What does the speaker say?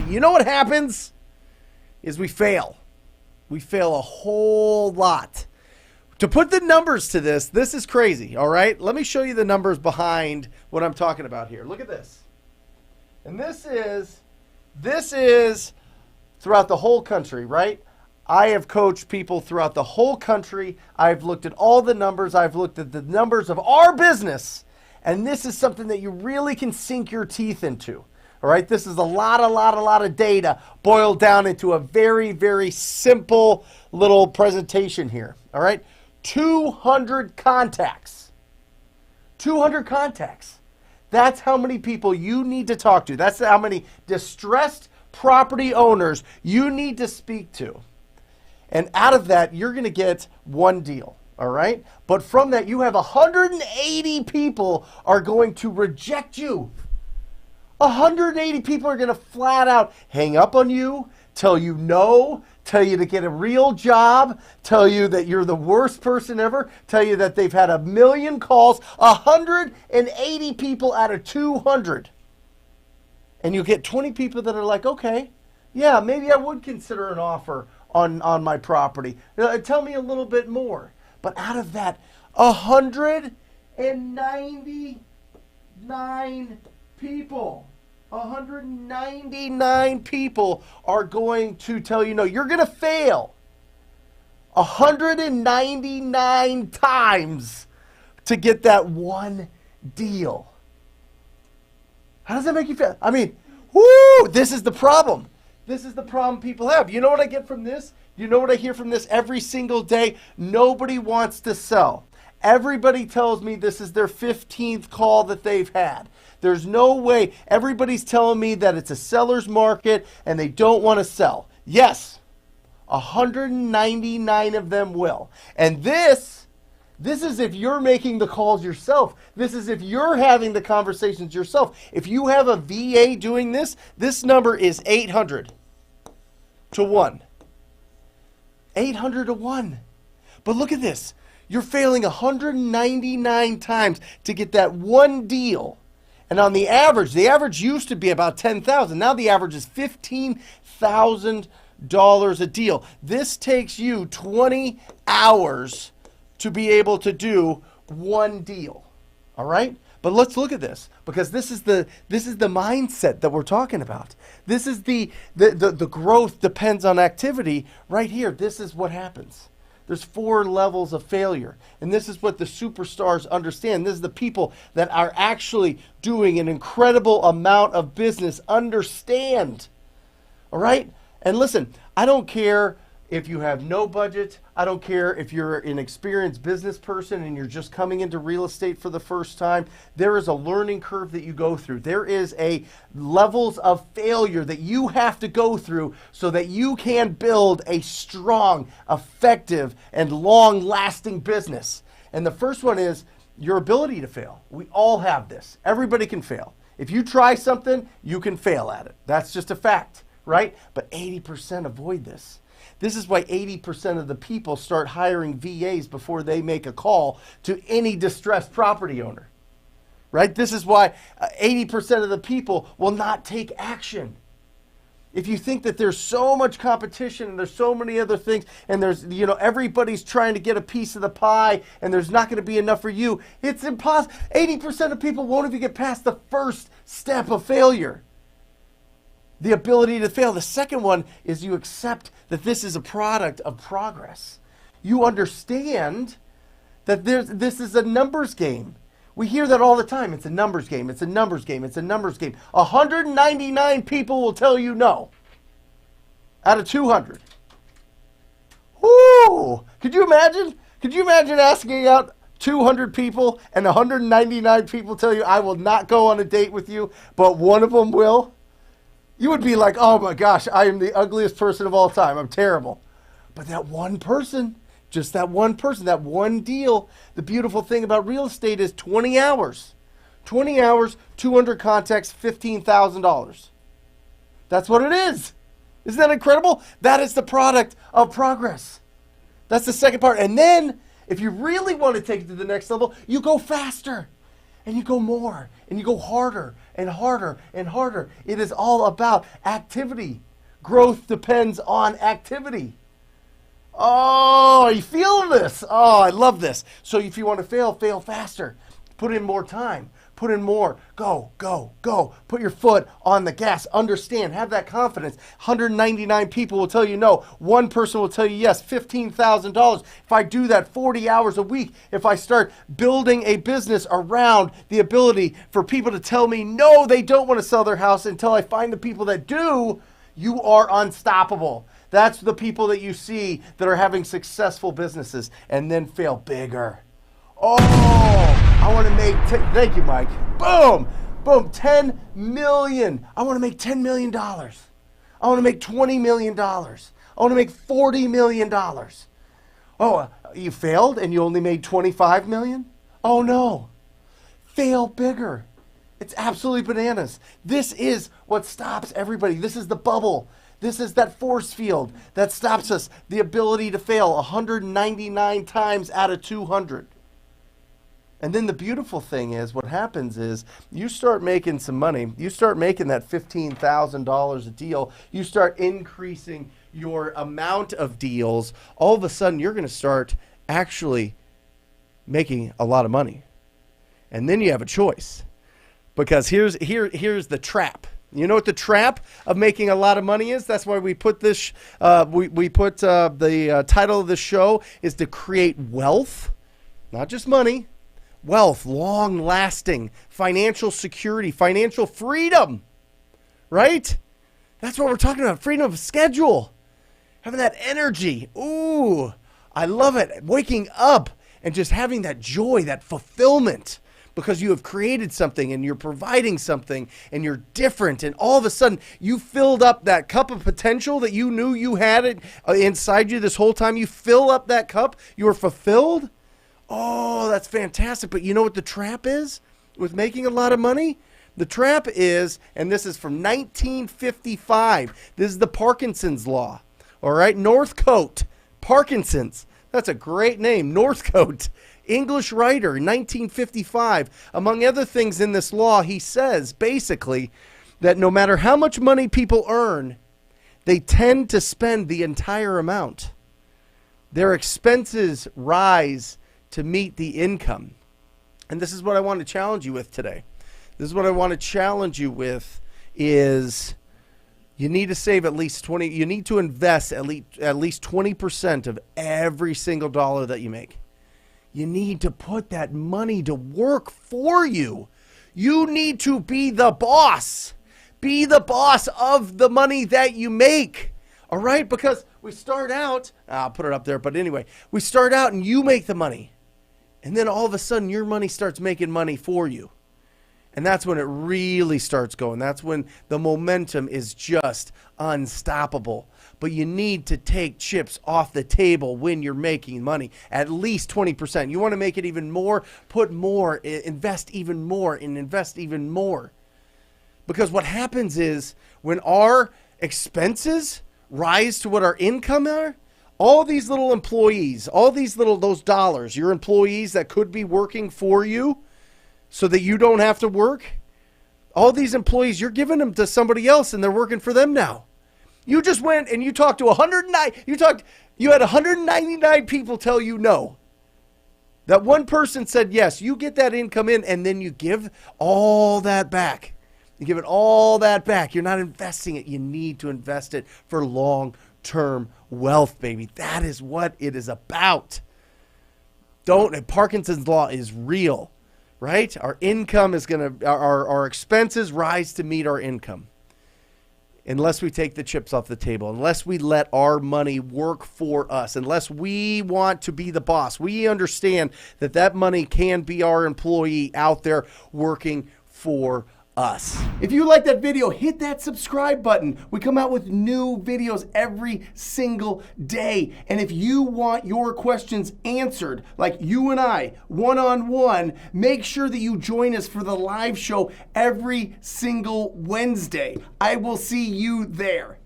you know what happens is we fail. We fail a whole lot. To put the numbers to this is crazy, all right? Let me show you the numbers behind what I'm talking about here. Look at this. And this is throughout the whole country, right? I have coached people throughout the whole country. I've looked at all the numbers. I've looked at the numbers of our business. And this is something that you really can sink your teeth into. All right, this is a lot of data boiled down into a very, very simple little presentation here. All right, 200 contacts. 200 contacts. That's how many people you need to talk to. That's how many distressed property owners you need to speak to. And out of that, you're going to get one deal. All right, but from that, you have 180 people are going to reject you. 180 people are going to flat out hang up on you, tell you no, tell you to get a real job, tell you that you're the worst person ever, tell you that they've had 1 million calls, 180 people out of 200. And you get 20 people that are like, okay, yeah, maybe I would consider an offer on my property. Tell me a little bit more. But out of that, 199 people. 199 people are going to tell you no. You're going to fail 199 times to get that one deal. How does that make you feel? I mean, whoo, this is the problem. This is the problem people have. You know what I get from this? You know what I hear from this every single day? Nobody wants to sell. Everybody tells me this is their 15th call that they've had. There's no way. Everybody's telling me that it's a seller's market and they don't want to sell. Yes, 199 of them will. And this is if you're making the calls yourself. This is if you're having the conversations yourself. If you have a VA doing this, this number is 800 to 1. 800 to 1. But look at this. You're failing 199 times to get that one deal. And on the average used to be about $10,000. Now the average is $15,000 a deal. This takes you 20 hours to be able to do one deal. All right? But let's look at this, because this is the mindset that we're talking about. This is the growth depends on activity right here. This is what happens. There's 4 levels of failure. And this is what the superstars understand. This is the people that are actually doing an incredible amount of business understand. All right? And listen, I don't care if you have no budget. I don't care if you're an experienced business person and you're just coming into real estate for the first time. There is a learning curve that you go through. There is a levels of failure that you have to go through so that you can build a strong, effective, and long-lasting business. And the first one is your ability to fail. We all have this. Everybody can fail. If you try something, you can fail at it. That's just a fact, right? But 80% avoid this. This is why 80% of the people start hiring VAs before they make a call to any distressed property owner, right? This is why 80% of the people will not take action. If you think that there's so much competition and there's so many other things and there's, everybody's trying to get a piece of the pie and there's not going to be enough for you, it's impossible. 80% of people won't even get past the first step of failure. The ability to fail. The second one is you accept that this is a product of progress. You understand that this is a numbers game. We hear that all the time. It's a numbers game. It's a numbers game. It's a numbers game. 199 people will tell you no out of 200. Whoo! Could you imagine? Could you imagine asking out 200 people and 199 people tell you, I will not go on a date with you, but one of them will? You would be like, oh my gosh, I am the ugliest person of all time. I'm terrible. But that one person, just that one person, that one deal, the beautiful thing about real estate is 20 hours. 20 hours, 200 contacts, $15,000. That's what it is. Isn't that incredible? That is the product of progress. That's the second part. And then, if you really want to take it to the next level, you go faster. and you go more, and you go harder and harder and harder. It is all about activity. Growth depends on activity. Oh, are you feeling this? Oh, I love this. So if you want to fail faster. Put in more time. Put in more. Go, go, go. Put your foot on the gas. Understand. Have that confidence. 199 people will tell you no. One person will tell you yes. $15,000. If I do that 40 hours a week, if I start building a business around the ability for people to tell me no, they don't want to sell their house until I find the people that do, you are unstoppable. That's the people that you see that are having successful businesses and then fail bigger. Oh, I want to make, thank you, Mike. Boom, boom, 10 million. I want to make $10 million. I want to make $20 million. I want to make $40 million. Oh, you failed and you only made 25 million? Oh no, fail bigger. It's absolutely bananas. This is what stops everybody. This is the bubble. This is that force field that stops us. The ability to fail 199 times out of 200. And then the beautiful thing is, what happens is, you start making some money. You start making that $15,000 a deal. You start increasing your amount of deals. All of a sudden, you're going to start actually making a lot of money. And then you have a choice. Because here's the trap. You know what the trap of making a lot of money is? That's why we put this. The title of the show is to create wealth, not just money. Wealth, long-lasting, financial security, financial freedom, right? That's what we're talking about, freedom of schedule, having that energy. Ooh, I love it. Waking up and just having that joy, that fulfillment, because you have created something and you're providing something and you're different, and all of a sudden you filled up that cup of potential that you knew you had it inside you this whole time. You fill up that cup, you are fulfilled. Oh, that's fantastic. But you know what the trap is with making a lot of money? The trap is, and this is from 1955. This is the Parkinson's Law. All right, Northcote, Parkinson's. That's a great name, Northcote. English writer in 1955. Among other things in this law, he says basically that no matter how much money people earn, they tend to spend the entire amount. Their expenses rise to meet the income. And this is what I want to challenge you with today. This is what I want to challenge you with is you need to save at least 20, you need to invest at least 20% of every single dollar that you make. You need to put that money to work for you. You need to be the boss. Be the boss of the money that you make. All right? Because we start out, I'll put it up there, but anyway, we start out and you make the money. And then all of a sudden your money starts making money for you. And that's when it really starts going. That's when the momentum is just unstoppable. But you need to take chips off the table when you're making money. At least 20%. You want to make it even more, put more, invest even more, and invest even more. Because what happens is when our expenses rise to what our income are, all these little employees, those dollars, your employees that could be working for you so that you don't have to work, all these employees, you're giving them to somebody else and they're working for them now. You just went and you talked to 109, you had 199 people tell you no. That one person said yes. You get that income in and then you give all that back. You give it all that back. You're not investing it. You need to invest it for long-term wealth, baby. That is what it is about. Parkinson's Law is real, right? Our income is our expenses rise to meet our income. Unless we take the chips off the table, unless we let our money work for us, unless we want to be the boss, we understand that money can be our employee out there working for us. If you like that video, hit that subscribe button. We come out with new videos every single day. And if you want your questions answered, like you and I, one-on-one, make sure that you join us for the live show every single Wednesday. I will see you there.